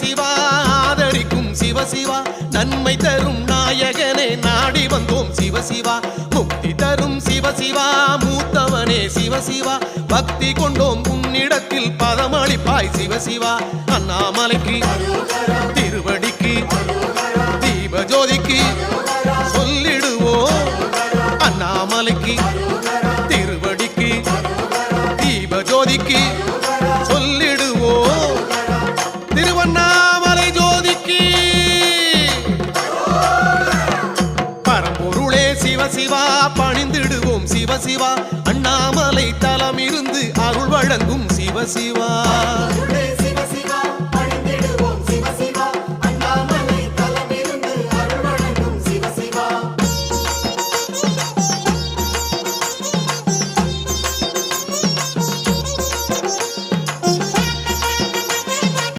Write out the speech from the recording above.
சிவசிவா ஆதரிக்கும் சிவசிவா நன்மை தரும் நாயகனே நாடி வந்தோம் சிவசிவா முக்தி தரும் சிவசிவா மூத்தவனே சிவசிவா பக்தி கொண்டோம் உன்னிடத்தில் பதமளிப்பாய் சிவசிவா அண்ணாமலைக்கு திருவடிக்கு தீபஜோதிக்கு சொல்லிடுவோம் அண்ணாமலைக்கு திருவடிக்கு தீபஜோதிக்கு சொல்லிடுவோம் திருவண்ணாமலை ஜோதிக்கு பரம்பொருளே சிவசிவா பணிந்திடுவோம் சிவசிவா அண்ணாமலை தலம் இருந்து அருள் வழங்கும் சிவசிவா